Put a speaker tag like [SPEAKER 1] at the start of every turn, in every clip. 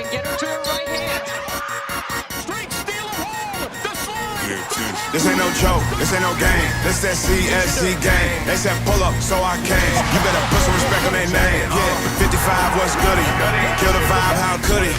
[SPEAKER 1] can get her to her right hand. Straight steal a hold. The slide.
[SPEAKER 2] This ain't no joke, this ain't no game. This that CSC game. They said pull up, so I came. You better put some respect on their name. Yeah, 55 was goody. Kill the vibe, how could he?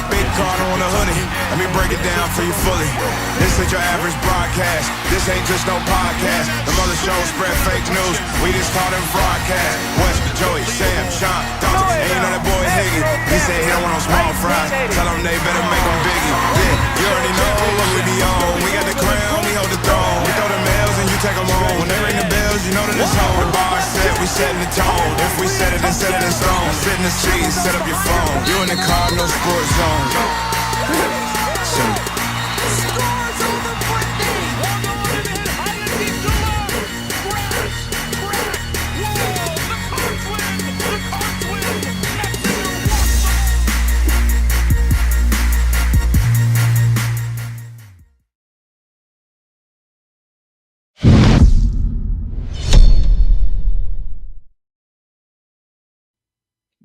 [SPEAKER 2] Big card on the hoodie. Let me break it down for you fully. This ain't your average broadcast. This ain't just no podcast. The mother show spread fake news. We just taught them broadcast. West, Joey, Sam, Sean, Dawson. And you know that boy Higgy. He said he don't want no small fries. Tell them they better make them biggie. Yeah, you already know what we be on. We got the crown, we hold the throne. We throw the mails and you take them home. When they ring the bells, you know that it's home. The bar set, we setting the tone. If we set it, then set it in stone. Sit in the seat, set up your phone. You in the car, no sports zone.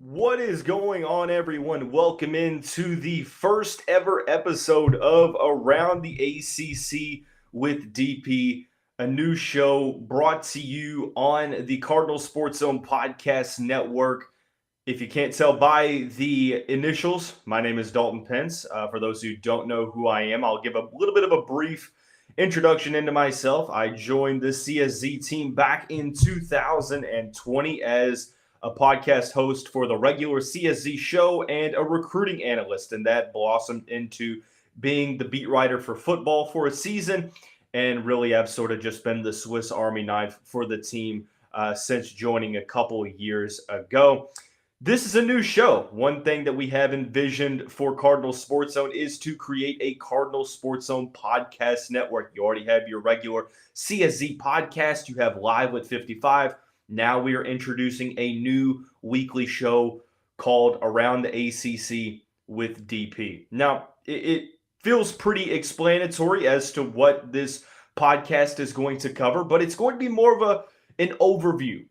[SPEAKER 3] What is going on, everyone? Welcome into the first ever episode of Around the ACC with DP, a new show brought to you on the Cardinal Sports Zone Podcast Network. If you can't tell by the initials, my name is Dalton Pence. For those who don't know who I am, I'll give a little bit of a brief introduction into myself. I joined the CSZ team back in 2020 as a podcast host for the regular CSZ show and a recruiting analyst, and that blossomed into being the beat writer for football for a season, and really have sort of just been the Swiss Army knife for the team since joining a couple of years ago. This is a new show. One thing that we have envisioned for Cardinal Sports Zone is to create a Cardinal Sports Zone podcast network. You already have your regular CSZ podcast. You have Live with 55. Now we are introducing a new weekly show called Around the ACC with DP. Now, it feels pretty explanatory as to what this podcast is going to cover, but it's going to be more of an overview,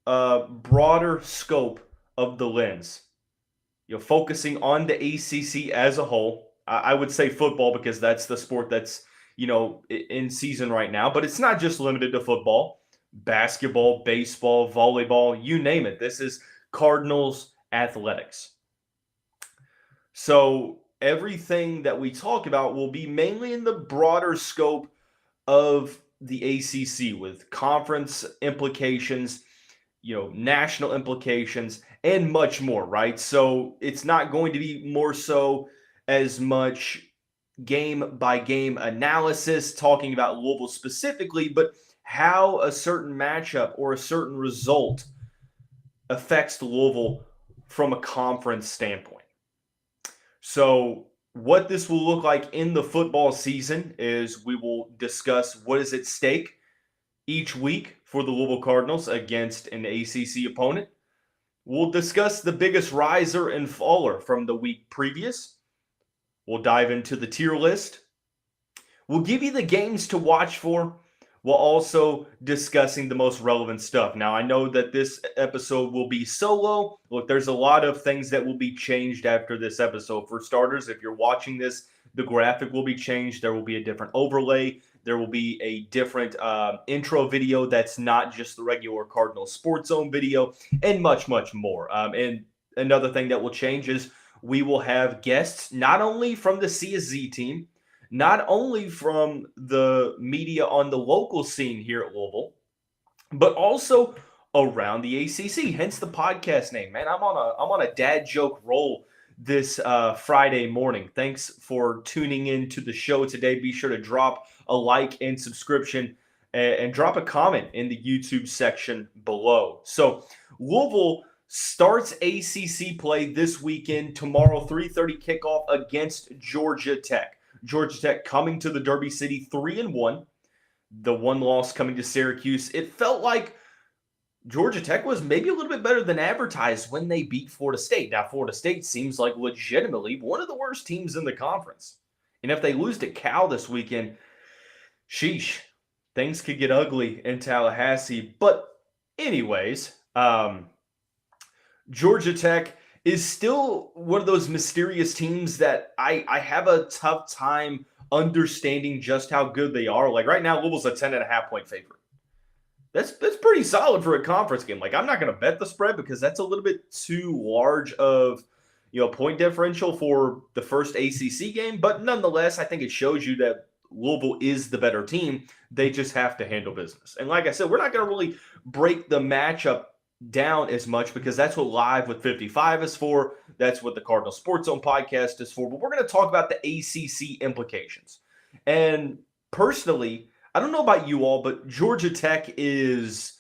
[SPEAKER 3] a broader scope of the lens. Focusing on the ACC as a whole. I would say football because that's the sport that's, in season right now, but it's not just limited to football. Basketball, baseball, volleyball, you name it. This is Cardinals athletics. So everything that we talk about will be mainly in the broader scope of the ACC with conference implications, national implications, and much more, right? So it's not going to be more so as much game-by-game analysis talking about Louisville specifically, but how a certain matchup or a certain result affects Louisville from a conference standpoint. So what this will look like in the football season is we will discuss what is at stake each week for the Louisville Cardinals against an ACC opponent. We'll discuss the biggest riser and faller from the week previous. We'll dive into the tier list. We'll give you the games to watch for, while also discussing the most relevant stuff. Now, I know that this episode will be solo. Look, there's a lot of things that will be changed after this episode. For starters, if you're watching this, the graphic will be changed. There will be a different overlay. There will be a different intro video that's not just the regular Cardinal Sports Zone video, and much, much more. And another thing that will change is we will have guests not only from the CSZ team, not only from the media on the local scene here at Louisville, but also around the ACC, hence the podcast name. Man, I'm on a dad joke roll this Friday morning. Thanks for tuning in to the show today. Be sure to drop a like and subscription and drop a comment in the YouTube section below. So Louisville starts ACC play this weekend, tomorrow, 3:30 kickoff against Georgia Tech. Georgia Tech coming to the Derby City 3-1. The one loss coming to Syracuse. It felt like Georgia Tech was maybe a little bit better than advertised when they beat Florida State. Now, Florida State seems like legitimately one of the worst teams in the conference. And if they lose to Cal this weekend, sheesh, things could get ugly in Tallahassee. But anyways, Georgia Tech is still one of those mysterious teams that I have a tough time understanding just how good they are. Like right now, Louisville's a 10.5 point favorite. That's pretty solid for a conference game. Like I'm not going to bet the spread because that's a little bit too large of point differential for the first ACC game. But nonetheless, I think it shows you that Louisville is the better team. They just have to handle business. And like I said, we're not going to really break the matchup down as much because that's what Live with 55 is for. That's what the Cardinal Sports Zone podcast is for. But we're going to talk about the ACC implications. And personally, I don't know about you all, but Georgia Tech is,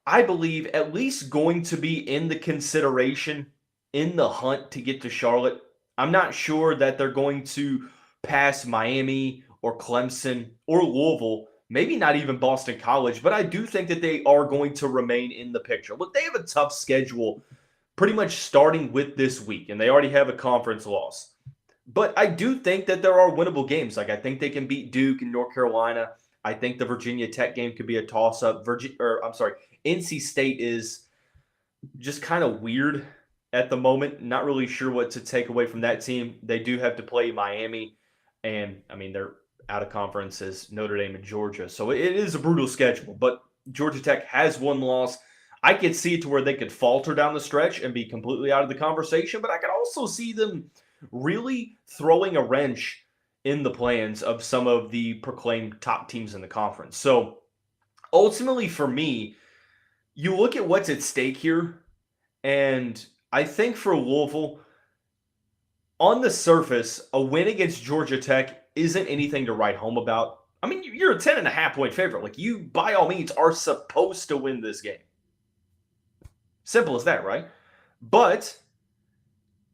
[SPEAKER 3] I believe, at least going to be in the consideration, in the hunt to get to Charlotte. I'm not sure that they're going to pass Miami or Clemson or Louisville, maybe not even Boston College, but I do think that they are going to remain in the picture. Look, they have a tough schedule pretty much starting with this week, and they already have a conference loss. But I do think that there are winnable games. Like I think they can beat Duke and North Carolina. I think the Virginia Tech game could be a toss-up. NC State is just kind of weird at the moment. Not really sure what to take away from that team. They do have to play Miami, and I mean they're out of conferences, Notre Dame and Georgia. So it is a brutal schedule. But Georgia Tech has one loss. I could see it to where they could falter down the stretch and be completely out of the conversation, but I could also see them really throwing a wrench in the plans of some of the proclaimed top teams in the conference. So ultimately for me, you look at what's at stake here, and I think for Louisville, on the surface, a win against Georgia Tech isn't anything to write home about. I mean, you're a 10.5 point favorite. Like you, by all means, are supposed to win this game. Simple as that, right? But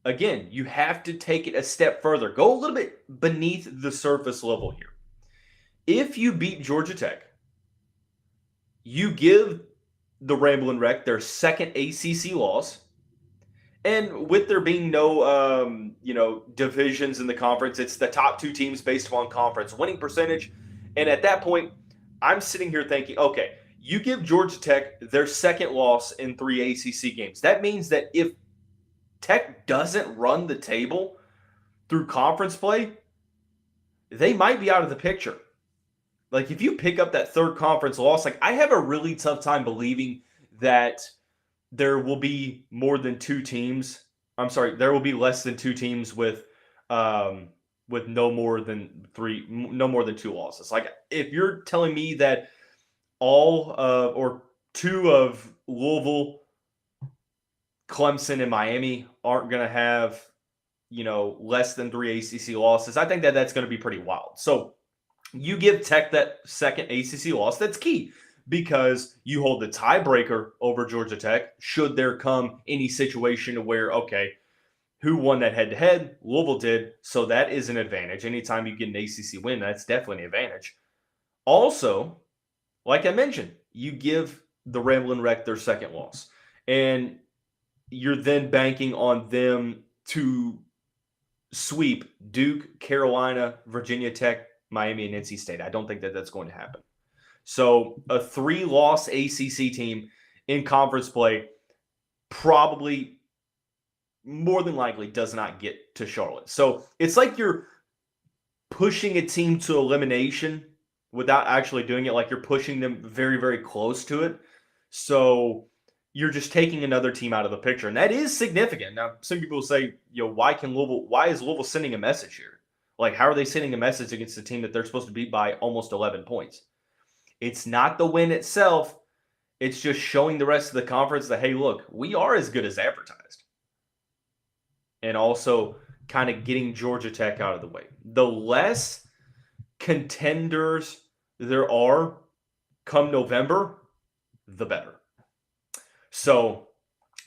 [SPEAKER 3] again, you have to take it a step further. Go a little bit beneath the surface level here. If you beat Georgia Tech, you give the Ramblin' Wreck their second ACC loss. And with there being no, divisions in the conference, it's the top two teams based upon conference winning percentage. And at that point, I'm sitting here thinking, okay, you give Georgia Tech their second loss in 3 ACC games. That means that if Tech doesn't run the table through conference play, they might be out of the picture. Like if you pick up that third conference loss, like I have a really tough time believing that there will be more than two teams. I'm sorry, there will be less than two teams with no more than two losses. Like if you're telling me that all or two of Louisville, Clemson, and Miami aren't going to have, less than 3 ACC losses, I think that that's going to be pretty wild. So you give Tech that second ACC loss. That's key because you hold the tiebreaker over Georgia Tech should there come any situation where, okay, who won that head-to-head? Louisville did, so that is an advantage. Anytime you get an ACC win, that's definitely an advantage. Also, like I mentioned, you give the Ramblin' Wreck their second loss. And you're then banking on them to sweep Duke, Carolina, Virginia Tech, Miami, and NC State. I don't think that that's going to happen. So a 3-loss ACC team in conference play probably more than likely does not get to Charlotte. So it's like you're pushing a team to elimination without actually doing it. Like you're pushing them very, very close to it. So you're just taking another team out of the picture. And that is significant. Now, some people say, why is Louisville sending a message here? Like, how are they sending a message against a team that they're supposed to beat by almost 11 points? It's not the win itself. It's just showing the rest of the conference that, hey, look, we are as good as advertised. And also kind of getting Georgia Tech out of the way. The less contenders there are come November, the better. So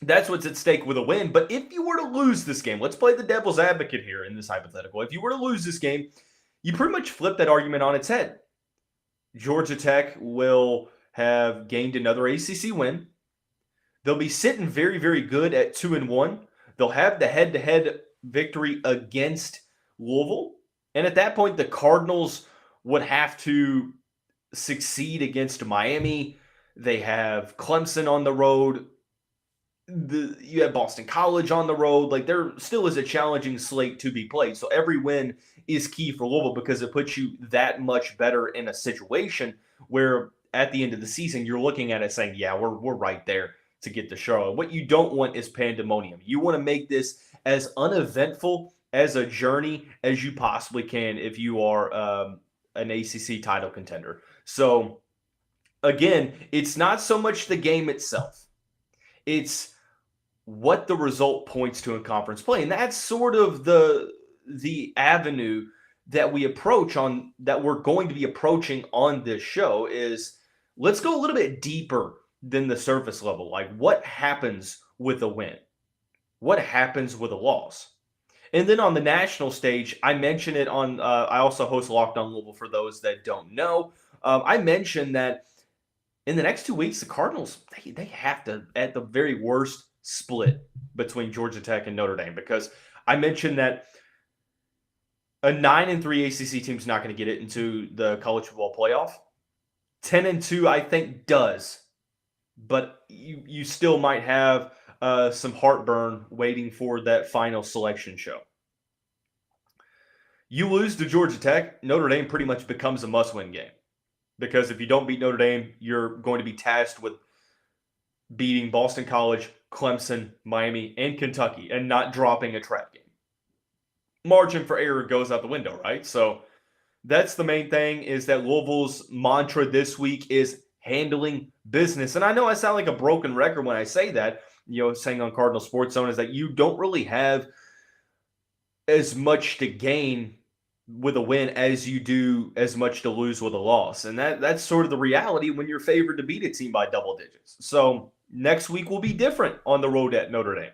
[SPEAKER 3] that's what's at stake with a win. But if you were to lose this game, let's play the devil's advocate here in this hypothetical. If you were to lose this game, you pretty much flip that argument on its head. Georgia Tech will have gained another ACC win. They'll be sitting very, very good at 2-1. They'll have the head-to-head victory against Louisville. And at that point, the Cardinals would have to succeed against Miami. They have Clemson on the road. you have Boston College on the road. Like, there still is a challenging slate to be played. So every win is key for Louisville because it puts you that much better in a situation where at the end of the season you're looking at it saying, yeah, we're right there to get to Charlotte. What you don't want is pandemonium. You want to make this as uneventful as a journey as you possibly can if you are an ACC title contender. So again, it's not so much the game itself. It's what the result points to in conference play. And that's sort of the avenue that we approach on, that we're going to be approaching on this show, is let's go a little bit deeper than the surface level. Like, what happens with a win? What happens with a loss? And then on the national stage, I mentioned it on, I also host Locked On Louisville for those that don't know. I mentioned that in the next 2 weeks, the Cardinals, they have to, at the very worst, split between Georgia Tech and Notre Dame, because I mentioned that a 9-3 ACC team's not going to get it into the college football playoff. 10-2, I think, does, but you still might have some heartburn waiting for that final selection show. You lose to Georgia Tech, Notre Dame pretty much becomes a must-win game, because if you don't beat Notre Dame, you're going to be tasked with beating Boston College, Clemson, Miami, and Kentucky, and not dropping a trap game. Margin for error goes out the window, right? So that's the main thing, is that Louisville's mantra this week is handling business. And I know I sound like a broken record when I say that, saying on Cardinal Sports Zone, is that you don't really have as much to gain with a win as you do as much to lose with a loss. And that's sort of the reality when you're favored to beat a team by double digits. So next week will be different on the road at Notre Dame.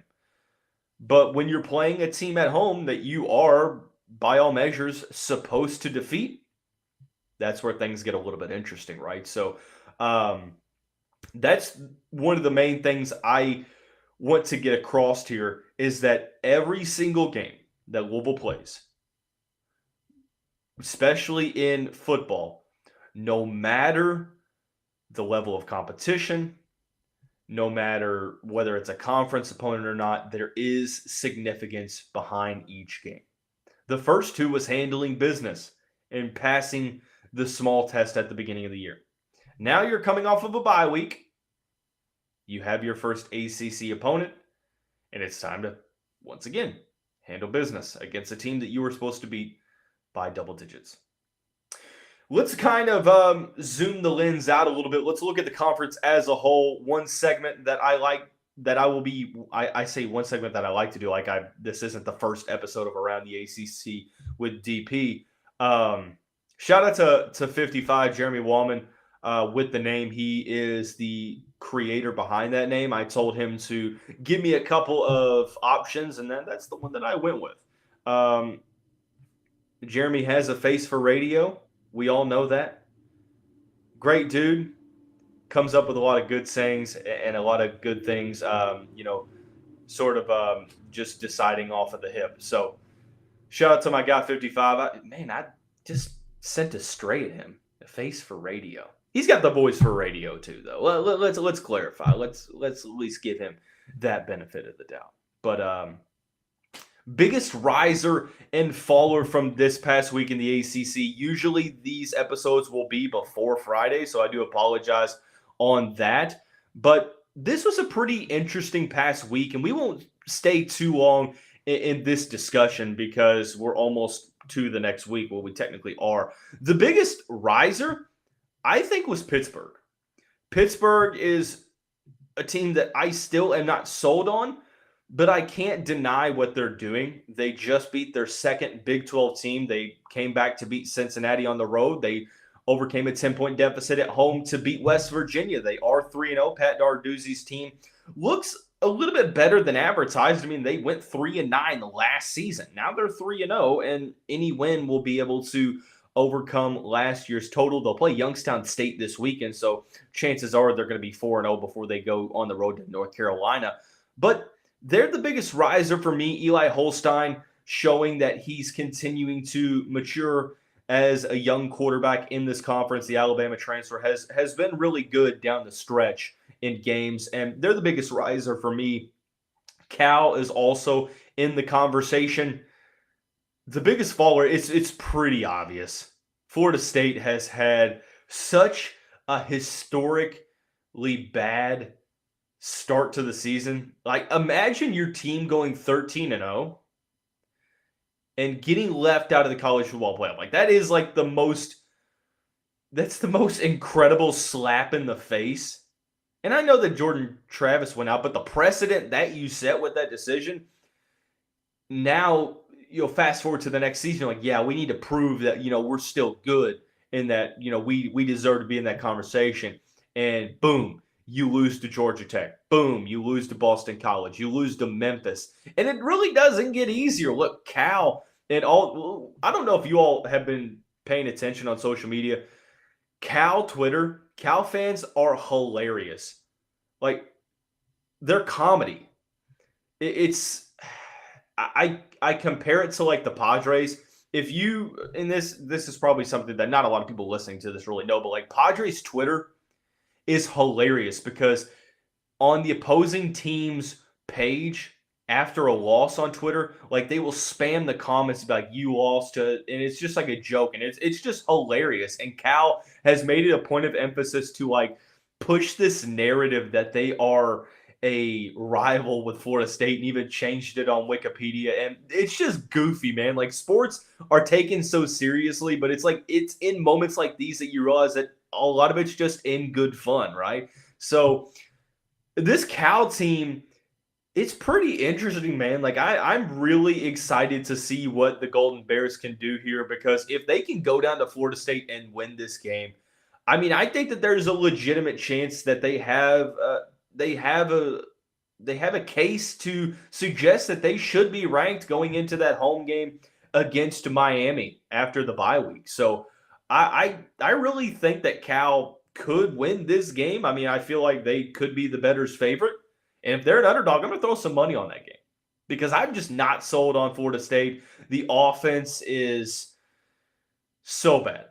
[SPEAKER 3] But when you're playing a team at home that you are, by all measures, supposed to defeat, that's where things get a little bit interesting, right? So that's one of the main things I want to get across here, is that every single game that Louisville plays, especially in football, no matter the level of competition, no matter whether it's a conference opponent or not, there is significance behind each game. The first two was handling business and passing the small test at the beginning of the year. Now you're coming off of a bye week. You have your first ACC opponent, and it's time to, once again, handle business against a team that you were supposed to beat by double digits. Let's kind of zoom the lens out a little bit. Let's look at the conference as a whole. One segment that I like, that I say one segment that I like to do, this isn't the first episode of Around the ACC with DP. Shout out to 55, Jeremy Wallman, with the name. He is the creator behind that name. I told him to give me a couple of options, and then that's the one that I went with. Jeremy has a face for radio. We all know that. Great dude. Comes up with a lot of good sayings and a lot of good things, just deciding off of the hip. So shout out to my guy 55. I just sent a stray at him. A face for radio. He's got the voice for radio too, though. Let's clarify. Let's at least give him that benefit of the doubt. But biggest riser and faller from this past week in the ACC. Usually these episodes will be before Friday, so I do apologize on that. But this was a pretty interesting past week, and we won't stay too long in this discussion because we're almost to the next week. Well, we technically are. The biggest riser, I think, was Pittsburgh. Pittsburgh is a team that I still am not sold on, but I can't deny what they're doing. They just beat their second Big 12 team. They came back to beat Cincinnati on the road. They overcame a 10-point deficit at home to beat West Virginia. They are 3-0. Pat Narduzzi's team looks a little bit better than advertised. I mean, they went 3-9 last season. Now they're 3-0, and any win will be able to overcome last year's total. They'll play Youngstown State this weekend, so chances are they're going to be 4-0 before they go on the road to North Carolina. But they're the biggest riser for me. Eli Holstein showing that he's continuing to mature as a young quarterback in this conference. The Alabama transfer has been really good down the stretch in games, and they're the biggest riser for me. Cal is also in the conversation. The biggest faller, it's pretty obvious. Florida State has had such a historically bad start to the season. Like, imagine your team going 13-0 and getting left out of the college football playoff. Like, that is like that's the most incredible slap in the face. And I know that Jordan Travis went out, but the precedent that you set with that decision, now you'll fast forward to the next season, like, yeah, we need to prove that, we're still good and that, we deserve to be in that conversation. And boom, you lose to Georgia Tech. Boom, you lose to Boston College. You lose to Memphis. And it really doesn't get easier. Look, Cal and all, I don't know if you all have been paying attention on social media. Cal Twitter, Cal fans are hilarious. Like, they're comedy. I compare it to like the Padres. If you, and this is probably something that not a lot of people listening to this really know, but like Padres Twitter is hilarious because on the opposing team's page after a loss on Twitter, like they will spam the comments about you lost to, and it's just like a joke, and it's just hilarious. And Cal has made it a point of emphasis to like push this narrative that they are a rival with Florida State, and even changed it on Wikipedia. And it's just goofy, man. Like, sports are taken so seriously, but it's like, it's in moments like these that you realize that a lot of it's just in good fun, right? So this Cal team, it's pretty interesting, man. Like, I'm really excited to see what the Golden Bears can do here, because if they can go down to Florida State and win this game, I mean, I think that there's a legitimate chance that they have a case to suggest that they should be ranked going into that home game against Miami after the bye week. So I really think that Cal could win this game. I mean, I feel like they could be the bettor's favorite. And if they're an underdog, I'm going to throw some money on that game because I'm just not sold on Florida State. The offense is so bad.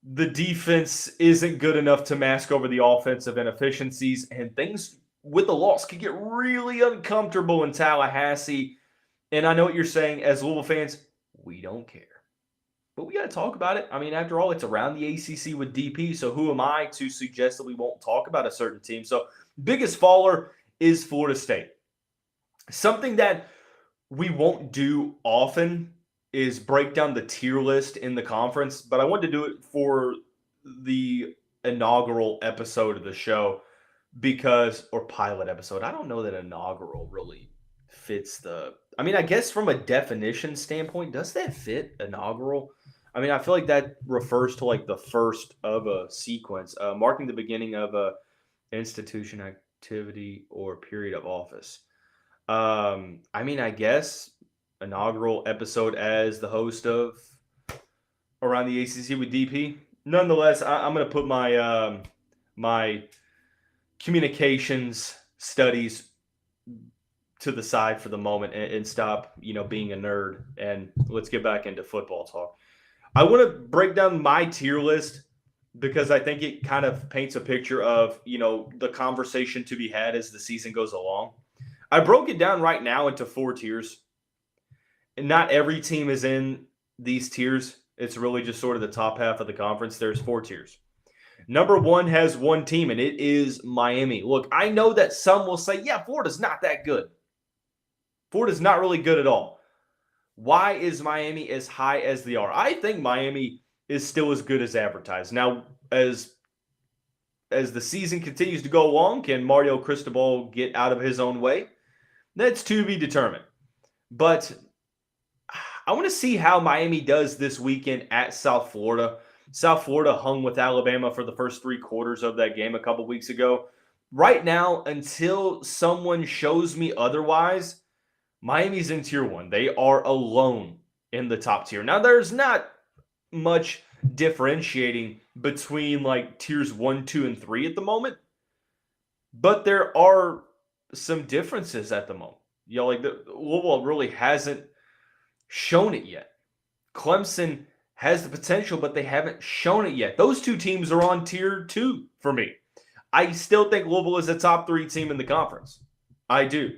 [SPEAKER 3] The defense isn't good enough to mask over the offensive inefficiencies, and things with the loss could get really uncomfortable in Tallahassee. And I know what you're saying as Louisville fans, we don't care. But we got to talk about it. I mean, after all, it's around the ACC with DP, so who am I to suggest that we won't talk about a certain team? So biggest faller is Florida State. Something that we won't do often is break down the tier list in the conference, but I wanted to do it for the inaugural episode of the show or pilot episode. I don't know that inaugural really fits I mean, I guess from a definition standpoint, does that fit inaugural? I mean, I feel like that refers to like the first of a sequence, marking the beginning of a institution, activity, or period of office. I mean, I guess inaugural episode as the host of Around the ACC with DP. Nonetheless, I'm going to put my my communications studies to the side for the moment and stop, being a nerd, and let's get back into football talk. I want to break down my tier list because I think it kind of paints a picture of, the conversation to be had as the season goes along. I broke it down right now into 4 tiers. And not every team is in these tiers. It's really just sort of the top half of the conference. There's 4 tiers. Number 1 has 1 team, and it is Miami. Look, I know that some will say, yeah, Florida's not that good. Florida's not really good at all. Why is Miami as high as they are? I think Miami is still as good as advertised. Now, as the season continues to go along, can Mario Cristobal get out of his own way? That's to be determined. But I want to see how Miami does this weekend at South Florida. South Florida hung with Alabama for the first 3 quarters of that game a couple weeks ago. Right now, until someone shows me otherwise, Miami's in tier 1. They are alone in the top tier. Now, there's not much differentiating between like tiers 1, 2, and 3 at the moment, but there are some differences at the moment. Like Louisville really hasn't shown it yet. Clemson has the potential, but they haven't shown it yet. Those 2 teams are on tier 2 for me. I still think Louisville is a top 3 team in the conference. I do.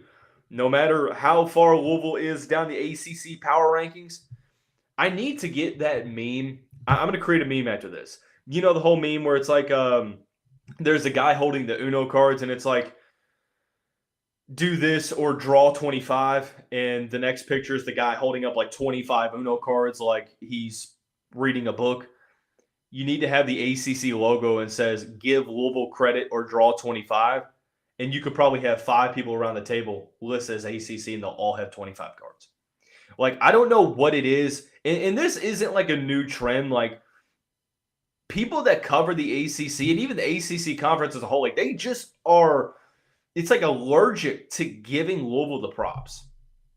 [SPEAKER 3] No matter how far Louisville is down the ACC power rankings, I need to get that meme. I'm going to create a meme after this. You know the whole meme where it's like there's a guy holding the Uno cards and it's like, do this or draw 25. And the next picture is the guy holding up like 25 Uno cards like he's reading a book. You need to have the ACC logo and says, give Louisville credit or draw 25. And you could probably have 5 people around the table list as ACC and they'll all have 25 cards. Like, I don't know what it is. And this isn't like a new trend. Like, people that cover the ACC and even the ACC conference as a whole, like, they just are, it's like allergic to giving Louisville the props.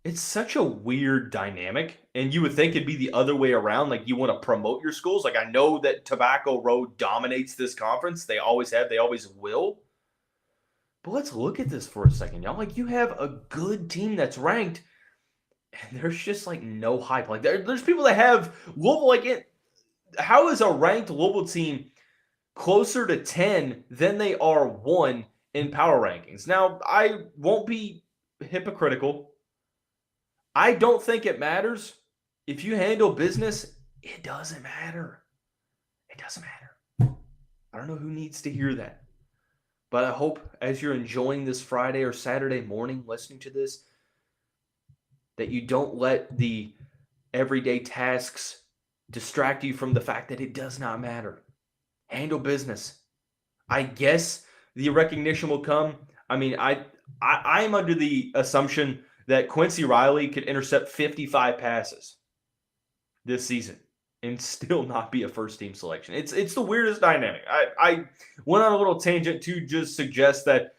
[SPEAKER 3] It's such a weird dynamic, and you would think it'd be the other way around. Like, you want to promote your schools. Like, I know that Tobacco Road dominates this conference. They always have. They always will. But let's look at this for a second, y'all. Like, you have a good team that's ranked, and there's just, like, no hype. Like, there's people that have Louisville, like, how is a ranked Louisville team closer to 10 than they are 1 in power rankings? Now, I won't be hypocritical. I don't think it matters. If you handle business, it doesn't matter. It doesn't matter. I don't know who needs to hear that. But I hope as you're enjoying this Friday or Saturday morning listening to this, that you don't let the everyday tasks distract you from the fact that it does not matter. Handle business. I guess the recognition will come. I mean, I am under the assumption that Quincy Riley could intercept 55 passes this season and still not be a first-team selection. It's the weirdest dynamic. I went on a little tangent to just suggest that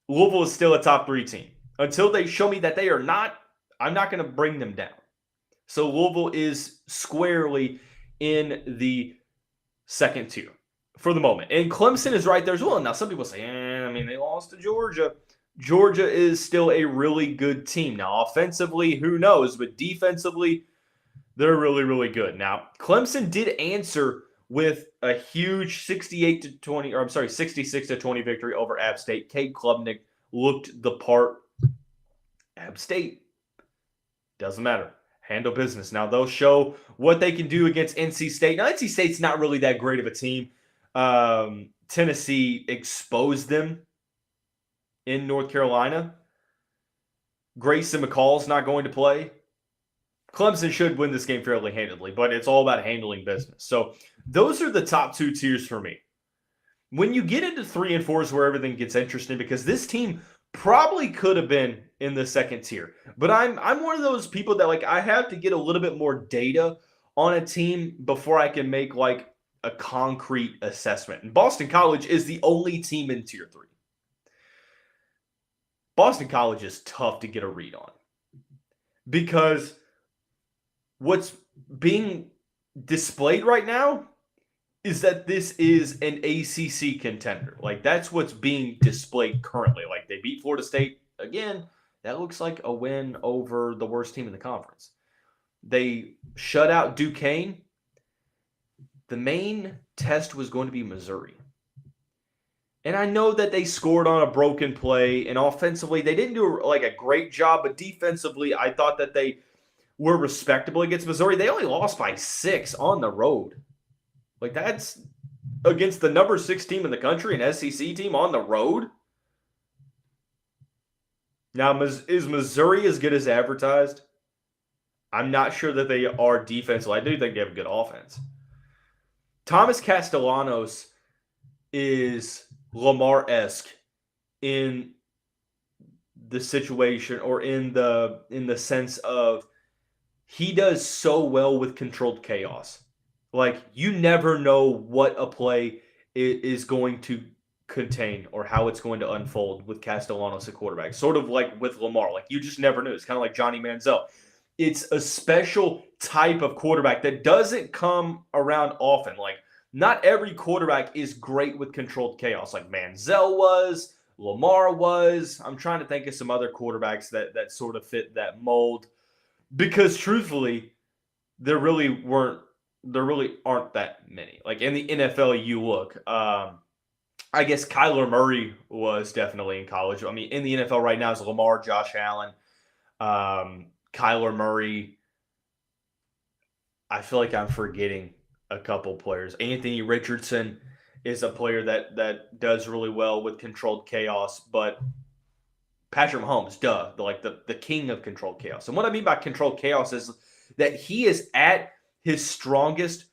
[SPEAKER 3] Louisville is still a top 3 team. Until they show me that they are not, I'm not going to bring them down. So Louisville is squarely in the second tier for the moment. And Clemson is right there as well. Now, some people say, they lost to Georgia. Georgia is still a really good team. Now, offensively, who knows? But defensively, they're really, really good. Now, Clemson did answer with a huge 66 to 20 victory over App State. Cade Klubnik looked the part. App State, doesn't matter. Handle business. Now, they'll show what they can do against NC State. Now, NC State's not really that great of a team. Tennessee exposed them in North Carolina. Grayson McCall's not going to play. Clemson should win this game fairly handedly, but it's all about handling business. So those are the top 2 tiers for me. When you get into 3 and 4 is where everything gets interesting, because this team probably could have been in the second tier. But I'm one of those people that, like, I have to get a little bit more data on a team before I can make, like, a concrete assessment. And Boston College is the only team in tier 3. Boston College is tough to get a read on, because what's being displayed right now is that this is an ACC contender. Like, that's what's being displayed currently. Like, they beat Florida State again. That looks like a win over the worst team in the conference. They shut out Duquesne. The main test was going to be Missouri. And I know that they scored on a broken play, and offensively they didn't do a great job, but defensively I thought that they were respectable against Missouri. They only lost by 6 on the road. Like, that's against the number 6 team in the country, an SEC team on the road. Now, is Missouri as good as advertised? I'm not sure that they are defensively. I do think they have a good offense. Thomas Castellanos is Lamar-esque in the situation, or in the sense of he does so well with controlled chaos. Like, you never know what a play is going to contain or how it's going to unfold with Castellanos at quarterback. Sort of like with Lamar. Like, you just never knew. It's kind of like Johnny Manziel. It's a special type of quarterback that doesn't come around often. Like, not every quarterback is great with controlled chaos. Like Manziel was, Lamar was. I'm trying to think of some other quarterbacks that sort of fit that mold. Because truthfully, there really aren't that many. Like, in the NFL, you look. I guess Kyler Murray was definitely in college. I mean, in the NFL right now is Lamar, Josh Allen, Kyler Murray. I feel like I'm forgetting a couple players. Anthony Richardson is a player that does really well with controlled chaos, but Patrick Mahomes, the king of controlled chaos. And what I mean by controlled chaos is that he is at his strongest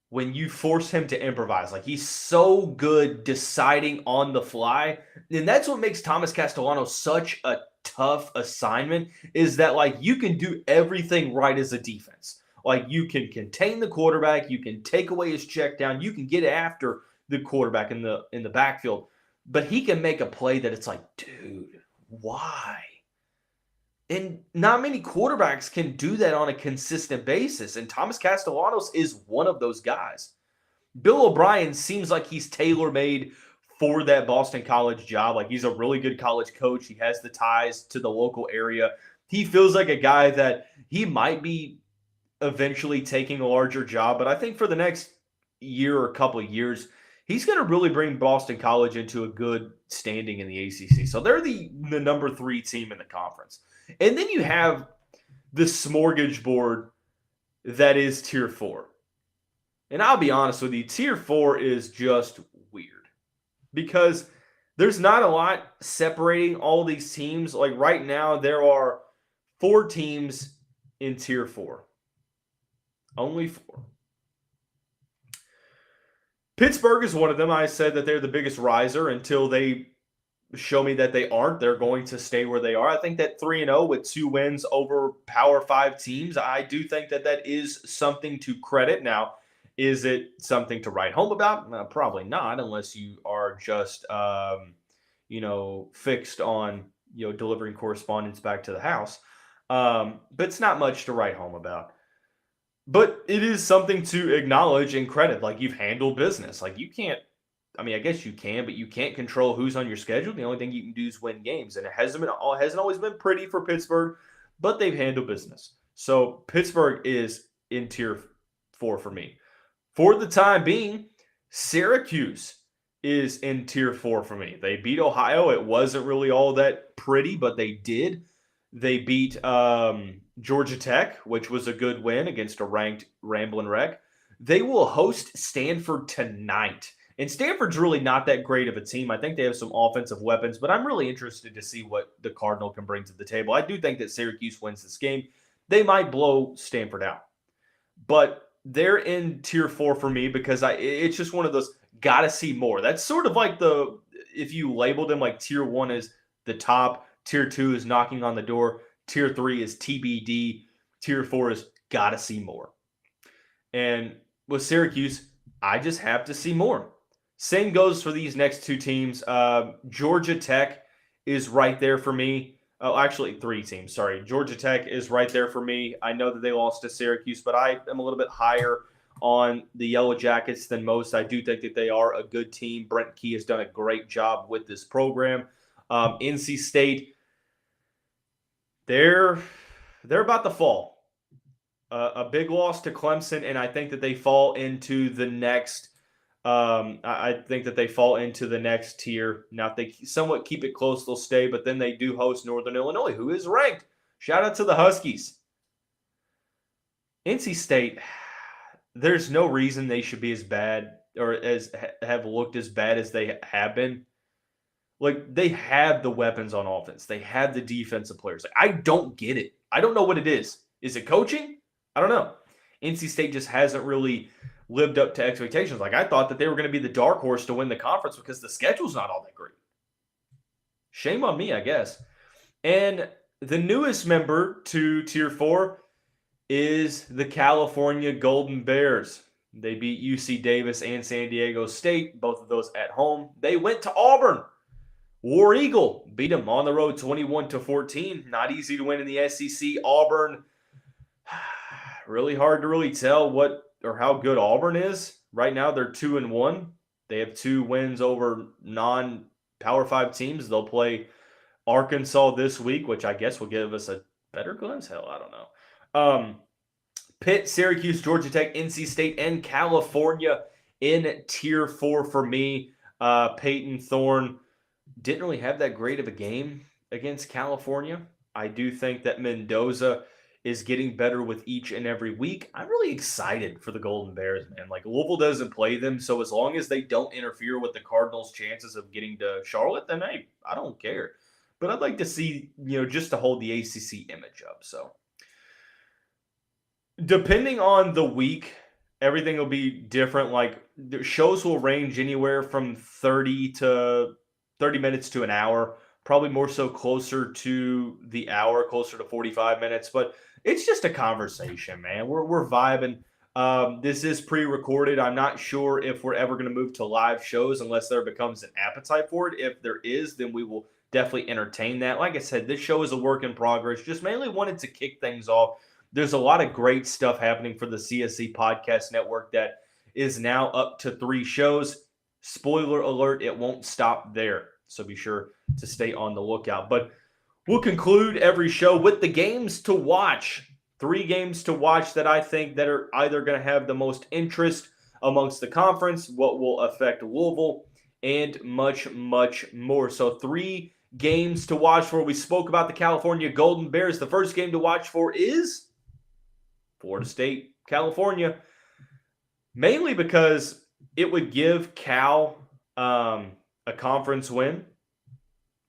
[SPEAKER 3] when you force him to improvise. Like, he's so good deciding on the fly. And that's what makes Thomas Castellano such a tough assignment, is that, like, you can do everything right as a defense. Like, you can contain the quarterback, you can take away his check down, you can get after the quarterback in the backfield. But he can make a play that it's like, dude, why? And not many quarterbacks can do that on a consistent basis. And Thomas Castellanos is one of those guys. Bill O'Brien seems like he's tailor-made for that Boston College job. Like, he's a really good college coach. He has the ties to the local area. He feels like a guy that he might be eventually taking a larger job. But I think for the next year or couple of years, he's going to really bring Boston College into a good standing in the ACC. So they're the number 3 team in the conference. And then you have the smorgasbord that is Tier 4. And I'll be honest with you, Tier 4 is just weird because there's not a lot separating all these teams. Like, right now, there are 4 teams in Tier 4. Only 4. Pittsburgh is one of them. I said that they're the biggest riser until they show me that they aren't. They're going to stay where they are. I think that 3-0 with 2 wins over Power 5 teams, I do think that that is something to credit. Now, is it something to write home about? Probably not, unless you are just, fixed on, delivering correspondence back to the house. But it's not much to write home about. But it is something to acknowledge and credit. Like, you've handled business. Like, you can't, I mean, I guess you can, but you can't control who's on your schedule. The only thing you can do is win games. And it hasn't always been pretty for Pittsburgh, but they've handled business. So Pittsburgh is in Tier 4 for me. For the time being, Syracuse is in Tier 4 for me. They beat Ohio. It wasn't really all that pretty, but they did. They beat Georgia Tech, which was a good win against a ranked Ramblin' Wreck. They will host Stanford tonight. And Stanford's really not that great of a team. I think they have some offensive weapons, but I'm really interested to see what the Cardinal can bring to the table. I do think that Syracuse wins this game. They might blow Stanford out. But they're in Tier 4 for me because it's just one of those gotta see more. That's sort of like if you labeled them like Tier 1 is the top, Tier 2 is knocking on the door, Tier 3 is TBD, Tier 4 is gotta see more. And with Syracuse, I just have to see more. Same goes for these next 2 teams. Georgia Tech is right there for me. Oh, actually 3 teams, sorry. Georgia Tech is right there for me. I know that they lost to Syracuse, but I am a little bit higher on the Yellow Jackets than most. I do think that they are a good team. Brent Key has done a great job with this program. NC State, they're about to fall. A big loss to Clemson, and I think that they fall into the next I think that they fall into the next tier. Now, if they somewhat keep it close, they'll stay, but then they do host Northern Illinois, who is ranked. Shout out to the Huskies. NC State, there's no reason they should be as bad or have looked as bad as they have been. Like, they have the weapons on offense. They have the defensive players. Like, I don't get it. I don't know what it is. Is it coaching? I don't know. NC State just hasn't really lived up to expectations. Like, I thought that they were going to be the dark horse to win the conference because the schedule's not all that great. Shame on me, I guess. And the newest member to Tier 4 is the California Golden Bears. They beat UC Davis and San Diego State, both of those at home. They went to Auburn. War Eagle beat them on the road 21-14. Not easy to win in the SEC. Auburn, really hard to really tell what or how good Auburn is. Right now, they're 2-1. They have 2 wins over non-Power 5 teams. They'll play Arkansas this week, which I guess will give us a better glimpse. Hell, I don't know. Pitt, Syracuse, Georgia Tech, NC State, and California in Tier 4 for me. Peyton Thorne didn't really have that great of a game against California. I do think that Mendoza is getting better with each and every week. I'm really excited for the Golden Bears, man. Like Louisville doesn't play them, so as long as they don't interfere with the Cardinals' chances of getting to Charlotte, then hey, I don't care. But I'd like to see, just to hold the ACC image up. So depending on the week, everything will be different. Like the shows will range anywhere from 30 minutes to an hour, probably more so closer to the hour, closer to 45 minutes. But it's just a conversation, man. We're vibing. This is pre-recorded. I'm not sure if we're ever going to move to live shows unless there becomes an appetite for it. If there is, then we will definitely entertain that. Like I said, this show is a work in progress. Just mainly wanted to kick things off. There's a lot of great stuff happening for the CSC Podcast Network that is now up to 3 shows. Spoiler alert, it won't stop there. So be sure to stay on the lookout. But we'll conclude every show with the games to watch. 3 games to watch that I think that are either going to have the most interest amongst the conference, what will affect Louisville, and much, much more. So 3 games to watch for. We spoke about the California Golden Bears. The first game to watch for is Florida State, California, mainly because it would give Cal a conference win.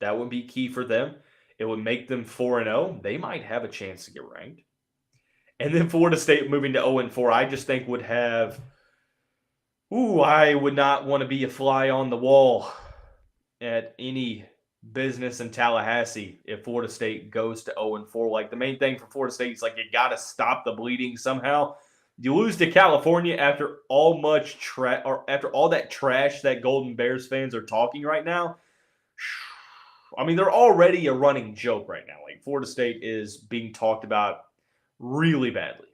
[SPEAKER 3] That would be key for them. It would make them 4-0. They might have a chance to get ranked. And then Florida State moving to 0-4, I just think would have, I would not want to be a fly on the wall at any business in Tallahassee if Florida State goes to 0-4. Like the main thing for Florida State is like you got to stop the bleeding somehow. You lose to California after all that trash that Golden Bears fans are talking right now. I mean, they're already a running joke right now. Like Florida State is being talked about really badly.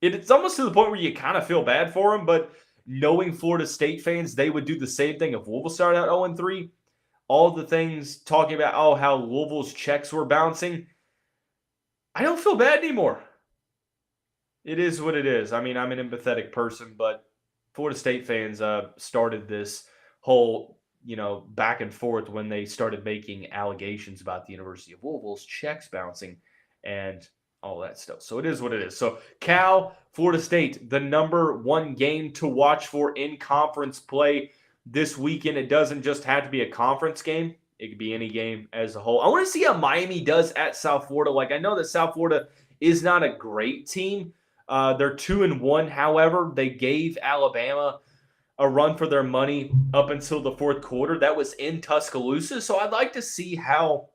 [SPEAKER 3] It's almost to the point where you kind of feel bad for them, but knowing Florida State fans, they would do the same thing if Louisville started out 0-3. All the things talking about, how Louisville's checks were bouncing. I don't feel bad anymore. It is what it is. I mean, I'm an empathetic person, but Florida State fans started this whole, back and forth when they started making allegations about the University of Louisville's checks bouncing and all that stuff. So it is what it is. So Cal, Florida State, the number 1 game to watch for in conference play this weekend. It doesn't just have to be a conference game. It could be any game as a whole. I want to see how Miami does at South Florida. Like, I know that South Florida is not a great team. They're 2-1. However, they gave Alabama a run for their money up until the 4th quarter. That was in Tuscaloosa. So I'd like to see how,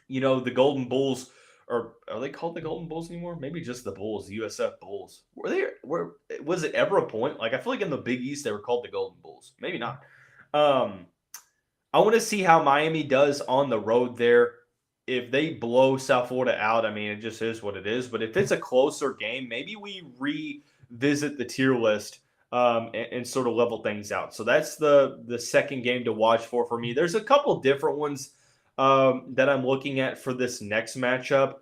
[SPEAKER 3] the Golden Bulls, or are they called the Golden Bulls anymore? Maybe just the Bulls, the USF Bulls. Was it ever a point? Like, I feel like in the Big East, they were called the Golden Bulls. Maybe not. I want to see how Miami does on the road there. If they blow South Florida out, I mean, it just is what it is. But if it's a closer game, maybe we revisit the tier list and sort of level things out. So that's the second game to watch for me. There's a couple different ones that I'm looking at for this next matchup.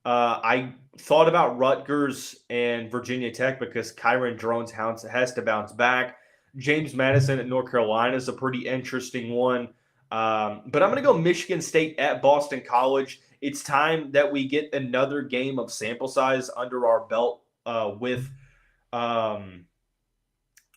[SPEAKER 3] I thought about Rutgers and Virginia Tech because Kyron Drones has to bounce back. James Madison at North Carolina is a pretty interesting one. But I'm going to go Michigan State at Boston College. It's time that we get another game of sample size under our belt with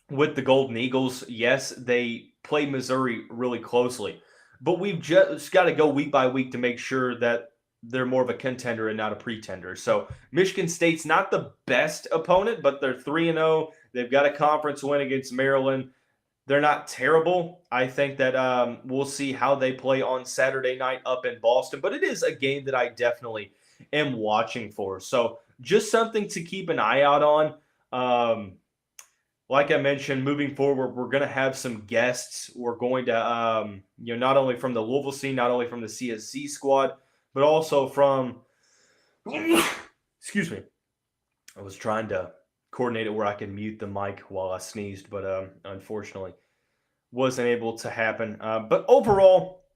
[SPEAKER 3] the Golden Eagles. Yes, they play Missouri really closely. But we've just got to go week by week to make sure that they're more of a contender and not a pretender. So Michigan State's not the best opponent, but they're 3-0. They've got a conference win against Maryland. They're not terrible. I think that we'll see how they play on Saturday night up in Boston. But it is a game that I definitely am watching for. So just something to keep an eye out on. Like I mentioned, moving forward, we're going to have some guests. We're going to, not only from the Louisville scene, not only from the CSC squad, but also from, excuse me, I was trying to coordinate it where I could mute the mic while I sneezed, but unfortunately wasn't able to happen. But overall,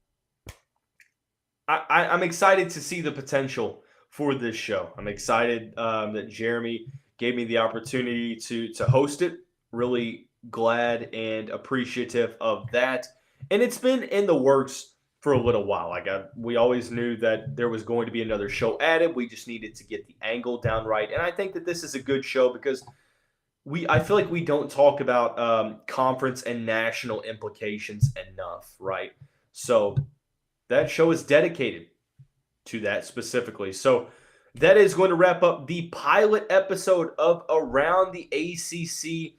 [SPEAKER 3] I'm excited to see the potential for this show. I'm excited that Jeremy gave me the opportunity to host it. Really glad and appreciative of that. And it's been in the works for a little while. We always knew that there was going to be another show added. We just needed to get the angle down right. And I think that this is a good show because I feel like we don't talk about conference and national implications enough, right? So that show is dedicated to that specifically. So that is going to wrap up the pilot episode of Around the ACC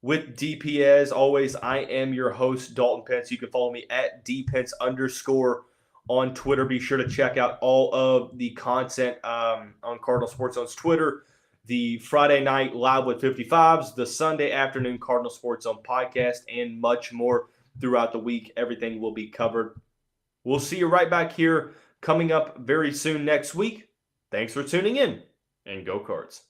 [SPEAKER 3] with DP. As always, I am your host, Dalton Pence. You can follow me at dpence_ on Twitter. Be sure to check out all of the content on Cardinal Sports Zone's Twitter, the Friday night Live with 55s, the Sunday afternoon Cardinal Sports Zone podcast, and much more throughout the week. Everything will be covered. We'll see you right back here coming up very soon next week. Thanks for tuning in, and go Cards.